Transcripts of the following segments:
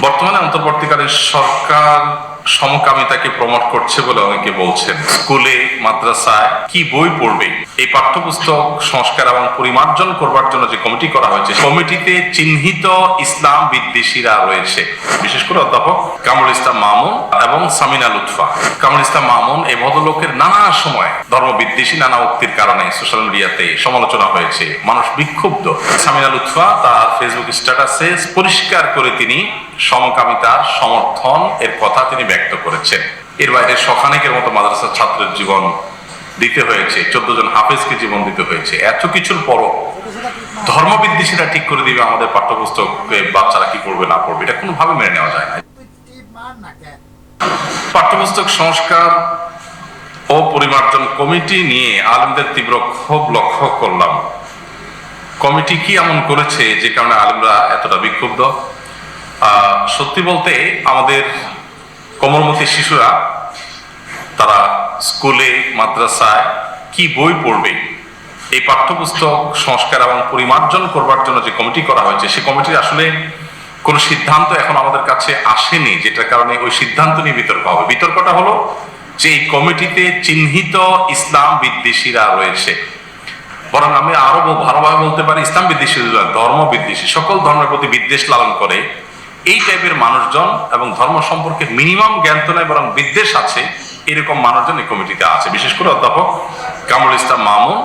বর্তমানে অন্তর্বর্তীকালীন সরকার সমকামিতাকে প্রমোট করছে বলে অনেকে বলছেন। স্কুলে মাদ্রাসায় কি বই পড়বে, এই পাঠ্যপুস্তক সংস্কার এবং পরিমার্জন করবার জন্য যে কমিটি করা হয়েছে, কমিটিতে চিহ্নিত ইসলাম বিদ্বেষীরা রয়েছে। বিশেষ করে অধ্যাপক কামরুল ইসলাম মামুন এবং সামিনা লুৎফা। কামরুল ইসলাম মামুন এই ভদ্রলোকের নানা সময় ধর্ম বিদ্বেষী নানা উক্তির কারণে সোশ্যাল মিডিয়াতে সমালোচনা হয়েছে, মানুষ বিক্ষুব্ধ। সামিনা লুৎফা তার ফেসবুক স্ট্যাটাসে পরিষ্কার করে তিনি সমকামিতার সমর্থন এর কথা তিনি ব্যক্ত করেছেন। এর বাইরে শখানেকের মতো মাদ্রাসার ছাত্রের জীবন দিতে হয়েছে, 14 জন হাফেজকে জীবন দিতে হয়েছে। এত কিছুর পরও ধর্ম বিদ্বেষীরা ঠিক করে দিবে আমাদের পাঠ্যপুস্তকে বাচ্চারা কি পড়বে না পড়বে, এটা কোনোভাবে মেনে নেওয়া যায় না। পাঠ্যপুস্তক সংস্কার ও পরিমার্জন কমিটি নিয়ে আলেমদের তীব্র ক্ষোভ লক্ষ্য করলাম। কমিটি কি এমন করেছে যে কারণে আলেমরা এতটা বিক্ষুব্ধ? সত্যি বলতে আমাদের কোমলমতি শিশুরা তারা স্কুলে মাদ্রাসায় কি বই পড়বে, এই পাঠ্যপুস্তক সংস্কার এবং পরিমার্জন করবার জন্য যে কমিটি করা হয়েছে, সেই কমিটির আসলে কোনো সিদ্ধান্ত এখন আমাদের কাছে আসেনি, যেটার কারণে ওই সিদ্ধান্ত নিয়ে বিতর্ক হবে। বিতর্কটা হলো যে এই কমিটিতে চিহ্নিত ইসলাম বিদ্বেষীরা রয়েছে। বরং আমি আরো ভালোভাবে বলতে পারি, ইসলাম বিদ্বেষী, ধর্ম বিদ্বেষী, সকল ধর্মের প্রতি বিদ্বেষ লালন করে এই টাইপের মানুষজন এবং ধর্ম সম্পর্কে মিনিমাম জ্ঞান তো নয় বরং বিদ্বেষ আছে, এরকম মানুষজন এই কমিটিতে আছে। বিশেষ করে অধ্যাপক কামরুল ইসলাম মামুন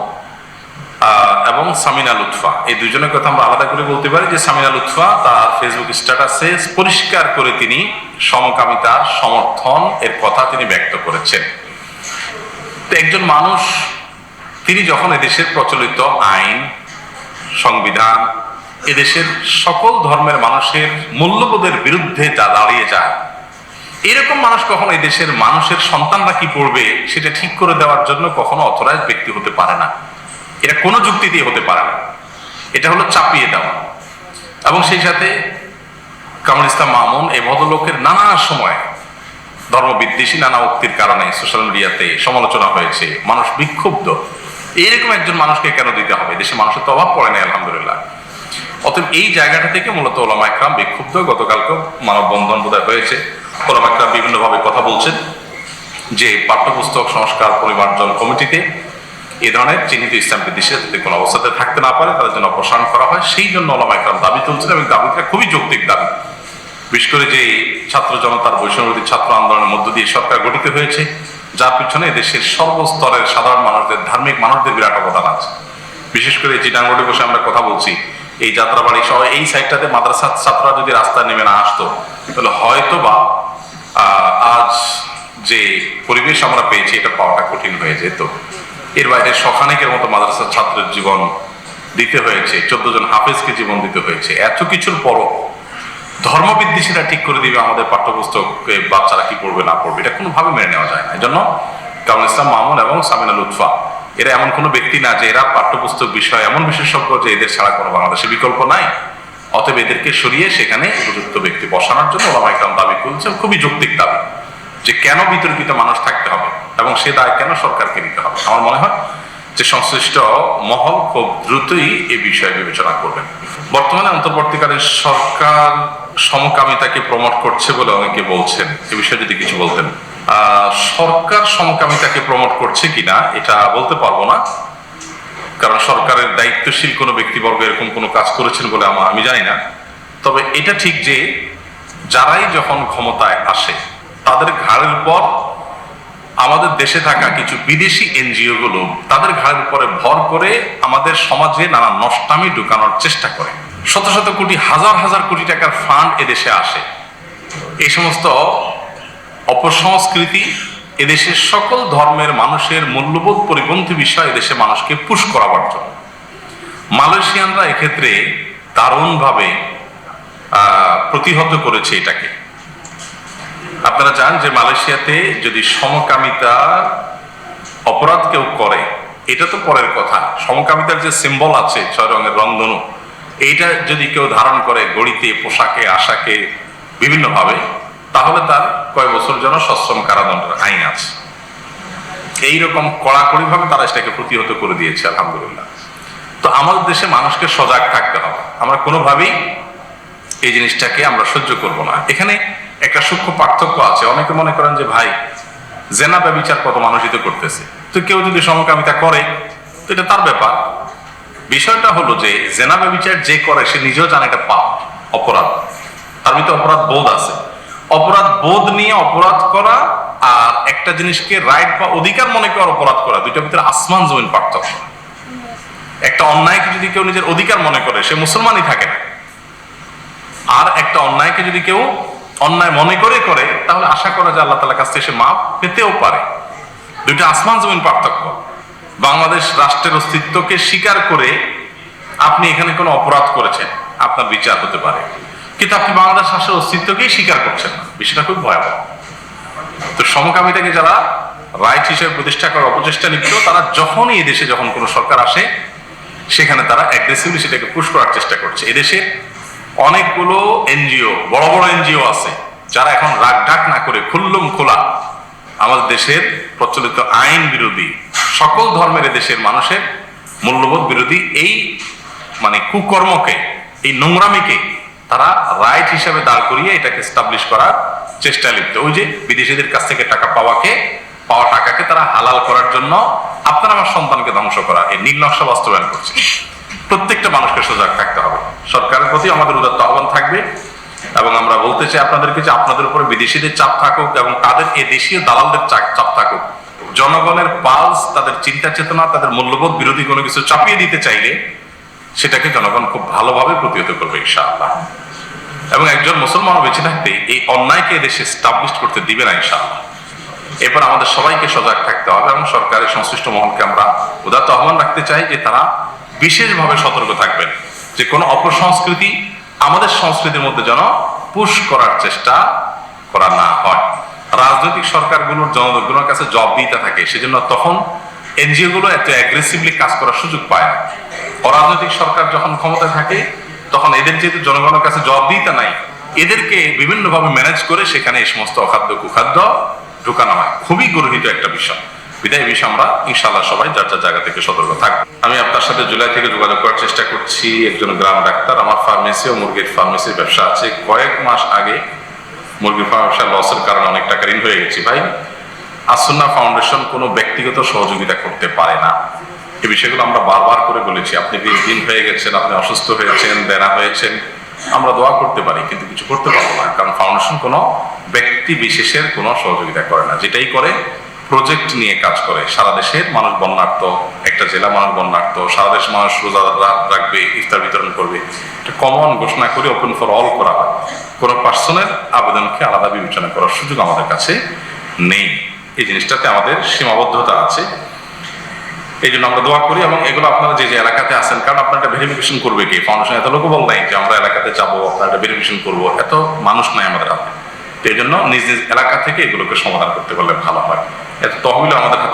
এবং সামিনা লুৎফা, এই দুজনের কথা আমরা আলাদা করে বলতে পারি। যে সামিনা লুৎফা তার ফেসবুক স্ট্যাটাসে পরিষ্কার করে তিনি সমকামিতার সমর্থন এর কথা তিনি ব্যক্ত করেছেন। তো একজন মানুষ তিনি যখন এদেশের প্রচলিত আইন, সংবিধান, এদেশের সকল ধর্মের মানুষের মূল্যবোধের বিরুদ্ধে যা দাঁড়িয়ে যায়, এরকম মানুষ কখনো এই দেশের মানুষের সন্তানরা কি পড়বে সেটা ঠিক করে দেওয়ার জন্য কখনো অথরাইজ ব্যক্তি হতে পারে না। এটা কোনো যুক্তি দিয়ে হতে পারে না, এটা হলো চাপিয়ে দেওয়া। এবং সেই সাথে কামরুল ইসলাম মামুন এই ভদ্রলোকের নানা সময় ধর্ম বিদ্বেষী নানা উক্তির কারণে সোশ্যাল মিডিয়াতে সমালোচনা হয়েছে, মানুষ বিক্ষুব্ধ। এরকম একজন মানুষকে কেন দিতে হবে? দেশে মানুষের তো অভাব পড়ে না, আলহামদুলিল্লাহ। অতএব এই জায়গাটা থেকে মূলত ওলামা ইকরাম বিক্ষুব্ধ। গতকালকে মানববন্ধন বোধহয় হয়েছে, ওলামা ইকরাম বিভিন্নভাবে কথা বলছেন যে পাঠ্যপুস্তক সংস্কার পরিমার্জন কমিটিতে এ ধরনের চিহ্নিত ইসলাম বিদ্বেষী যদি কোনো অবস্থাতে থাকতে না পারে তাদের জন্য অপসারণ করা হয়। সেই জন্য ওলামা ইকরাম দাবি তুলছেন এবং দাবিটা খুবই যৌক্তিক দাবি। বিশেষ করে যে ছাত্র জনতার বৈষম্যবিরোধী ছাত্র আন্দোলনের মধ্য দিয়ে সরকার গঠিত হয়েছে, যার পিছনে দেশের সর্বস্তরের সাধারণ মানুষদের, ধার্মিক মানুষদের বিরাট অবদান আছে। বিশেষ করে চিটাং রোডে বসে আমরা কথা বলছি, এই যাত্রাবাড়ি সহ এই সাইডটাতে মাদ্রাসার ছাত্ররা যদি রাস্তায় নেমে না আসতো তাহলে হয়তো বা আজ যে পরিবেশ আমরা পেয়েছি এটা পাওয়াটা কঠিন হয়ে যেত। এর বাইরে শখানেকের মতো মাদ্রাসার ছাত্রের জীবন দিতে হয়েছে, 14 জন হাফেজকে জীবন দিতে হয়েছে। এত কিছুর পরও ধর্ম বিদ্বেষীরা ঠিক করে দিবে আমাদের পাঠ্যপুস্তকে বাচ্চারা কি পড়বে না পড়বে, এটা কোনোভাবে মেনে নেওয়া যায় না। এই জন্য কামরুল ইসলাম মামুন এবং সামিনা লুৎফা এরা এমন কোনো ব্যক্তি না যে এরা পাঠ্যপুস্তক বিষয় এমন বিশেষজ্ঞ যে এদের ছাড়া কোনো বাংলাদেশে বিকল্প নাই। অতএব এদেরকে সরিয়ে সেখানে উপযুক্ত ব্যক্তি বসানোর জন্য ওলামা ইকরাম দাবি করছেন, খুবই যৌক্তিক দাবি, যে কেন বিতর্কিত মানুষ থাকতে হবে এবং সে দায় কেন সরকারকে নিতে হবে। আমার মনে হয় যে সংশ্লিষ্ট মহল খুব দ্রুতই এই বিষয়ে বিবেচনা করবেন। বর্তমানে অন্তর্বর্তীকালীন সরকার সমকামিতাকে প্রমোট করছে বলে অনেকে বলছেন, এ বিষয়ে যদি কিছু বলতেন। সরকার সমকামিতাকে প্রমোট করছে কিনা এটা বলতে পারবো না, কারণ সরকারের দায়িত্বশীল কোনো ব্যক্তিবর্গ এরকম কোনো কাজ করেছেন বলে আমি জানি না। তবে এটা ঠিক যে যারাই যখন ক্ষমতায় আসে তাদের ঘাড়ের উপর আমাদের দেশে থাকা কিছু বিদেশি এনজিও গুলো তাদের ঘাড়ের উপরে ভর করে আমাদের সমাজে নানা নষ্টামি ঢুকানোর চেষ্টা করে। শত শত কোটি, হাজার হাজার কোটি টাকার ফান্ড এদেশে আসে এই সমস্ত অপসংস্কৃতি, এদেশের সকল ধর্মের মানুষের মূল্যবোধ পরিপন্থী বিষয় এদেশে মানুষকে পুশ করাবার জন্য। মালয়েশিয়ানরা এক্ষেত্রে দারুণভাবে প্রতিহত করেছে এটাকে। আপনারা জানেন যে মালয়েশিয়াতে যদি সমকামিতা অপরাধ কেউ করে, এটা তো পরের কথা, সমকামিতার যে সিম্বল আছে 6 রঙের রংধনু, এইটা যদি কেউ ধারণ করে গড়িতে, পোশাকে, আশাকে বিভিন্নভাবে, তাহলে তার কয়েক বছর জন্য সশ্রম কারাদণ্ডের আইন আছে। এইরকম কড়াকড়ি ভাবে তারা এটাকে প্রতিহত করে দিয়েছে, আলহামদুলিল্লাহ। তো আমাদের দেশে মানুষকে সজাগ থাকতে হবে। আমরা কোনোভাবেই এই জিনিসটাকে আমরা সহ্য করব না। এখানে একটা সূক্ষ্ম পার্থক্য আছে। অনেকে মনে করেন যে ভাই জেনা ব্যভিচার কত মানুষিত করতেছে, তো কেউ যদি সমকামিতা করে তো এটা তার ব্যাপার। বিষয়টা হলো যে জেনা ব্যভিচার যে করে সে নিজেও জানে এটা পাপ, অপরাধ, তার ভিতরে অপরাধ বোধ আছে। অপরাধ বোধ নিয়ে অপরাধ করা আর একটা জিনিসকে রাইট বা অধিকার মনে করে অপরাধ করা, দুইটার ভিতরে আসমান জমিন পার্থক্য। একটা অন্যায়কে যদি কেউ নিজের অধিকার মনে করে সে মুসলমানই থাকে না, আর একটা অন্যায়কে যদি কেউ অন্যায় মনে করে করে তাহলে আশা করা যায় আল্লাহ তাআলার কাছ থেকে সে মাপ পেতেও পারে। দুইটা আসমান জমিন পার্থক্য। বাংলাদেশ রাষ্ট্রের অস্তিত্বকে স্বীকার করে আপনি এখানে কোনো অপরাধ করেছেন, আপনার বিচার হতে পারে, কিন্তু আপনি বাংলাদেশ রাষ্ট্রের অস্তিত্বকেই স্বীকার করছেন না, বিষয়টা খুব ভয়াবহ। তো সমকামিতাকে যারা রাইট হিসেবে প্রতিষ্ঠা করার অপচেষ্টা লিপ্ত, তারা যখনই এদেশে যখন কোনো সরকার আসে সেখানে তারা অ্যাগ্রেসিভলি সেটাকে পুশ করার চেষ্টা করছে। এদেশে অনেকগুলো এনজিও, বড় বড় এনজিও আছে যারা এখন রাগ ঢাক না করে খুল্লুম খোলা আমাদের দেশের প্রচলিত আইন বিরোধী, সকল ধর্মের এদেশের মানুষের মূল্যবোধ বিরোধী এই মানে কুকর্মকে, এই নোংরামিকে তারা রাইট হিসাবে দাঁড় করিয়ে এটাকে এস্টাবলিশ করার চেষ্টা লিপ্ত। ওই যে বিদেশিদের কাছ থেকে টাকা পাওয়া টাকাকে তারা হালাল করার জন্য আপনার আমার সন্তানকে ধ্বংস করা, এই নীল নকশা বাস্তবায়ন করছে। প্রত্যেকটা মানুষকে সজাগ থাকতে হবে। সরকারের প্রতি আমাদের উদাত্ত আহ্বান থাকবে এবং আমরা বলতে চাই আপনাদেরকে যে আপনাদের উপরে বিদেশিদের চাপ থাকুক এবং তাদের এই দেশীয় দালালদের চাপ থাকুক, জনগণের পালস, তাদের চিন্তা চেতনা, তাদের মূল্যবোধ বিরোধী কোনো কিছু চাপিয়ে দিতে চাইলে সেটাকে জনগণ খুব ভালোভাবে প্রতিহত করবে ইনশাআল্লাহ। এবং একজন মুসলমানও বেঁচে থাকতে এই অন্যায়কে দেশে এস্টাবলিশ করতে দিবে না ইনশাআল্লাহ। এরপর আমাদের সবাইকে সজাগ থাকতে হবে এবং সরকারের সংশ্লিষ্ট মহলকে আমরা উদাত্ত আহ্বান রাখতে চাই যে তারা বিশেষভাবে সতর্ক থাকবেন যে কোনো অপসংস্কৃতি আমাদের সংস্কৃতির মধ্যে যেন পুশ করার চেষ্টা করা না হয়। রাজনৈতিক সরকারগুলোর জনগণের কাছে জবাবদিহিতা থাকে, সেজন্য তখন এনজিও গুলো এত অ্যাগ্রেসিভলি কাজ করার সুযোগ পায় না। অরাজনৈতিক সরকার যখন ক্ষমতায় থাকে তখন এদের যেহেতু জনগণের কাছে জবাবদিহিতা নাই, এদেরকে বিভিন্নভাবে ম্যানেজ করে সেখানে এই সমস্ত অখাদ্য কুখাদ্য ঢুকানো হয়। খুবই গর্হিত একটা বিষয়। বিদায় বিষয় আমরা ইনশাআল্লাহ সবাই যার যার জায়গা থেকে সতর্ক থাকবো। আমি আপনার সাথে জুলাই থেকে যোগাযোগ করার চেষ্টা করছি। একজন গ্রাম ডাক্তার, আমার ফার্মেসি ও মুরগির ফার্মেসির ব্যবসা আছে। কয়েক মাস আগে মুরগির ব্যবসা লসের কারণে অনেক টাকা ঋণ হয়ে গেছি। ভাই, আসুন্নাহ ফাউন্ডেশন কোনো ব্যক্তিগত সহযোগিতা করতে পারে না। এই বিষয়গুলো আমরা বারবার করে বলেছি। আপনি দিন হয়ে গেছেন, আপনি অসুস্থ হয়েছেন, দেনা হয়েছেন, আমরা দোয়া করতে পারি কিন্তু কিছু করতে পারবো না, কারণ ফাউন্ডেশন কোনো ব্যক্তি বিশেষের কোনো সহযোগিতা করে না। যেটাই করে প্রজেক্ট নিয়ে কাজ করে। সারা দেশের মানুষ বন্যার্থ, একটা জেলা মানুষ বন্যার্থ, সারা দেশ মানুষ রোজা রাখবে, ইফতার বিতরণ করবে, এটা কমন ঘোষণা করে ওপেন ফর অল করা হয়। কোনো পার্সনের আবেদনকে আলাদা বিবেচনা করার সুযোগ আমাদের কাছে নেই। এই জিনিসটাতে আমাদের সীমাবদ্ধতা আছে। এই জন্য আমরা দোয়া করি এবং এগুলো আপনারা যে যে এলাকাতে আছেন, কারণ আপনার একটা ভেরিফিকেশন করবে কি ফাউন্ডেশন, এত লোকবল নাই যে আমরা এলাকাতে যাবো আপনার একটা ভেরিফিকেশন করবো, এত মানুষ নাই আমাদের হাতে। তো এই জন্য নিজ নিজ এলাকা থেকে এগুলোকে সমাধান করতে পারলে ভালো হয়। এত তহবিল আমাদের হাতে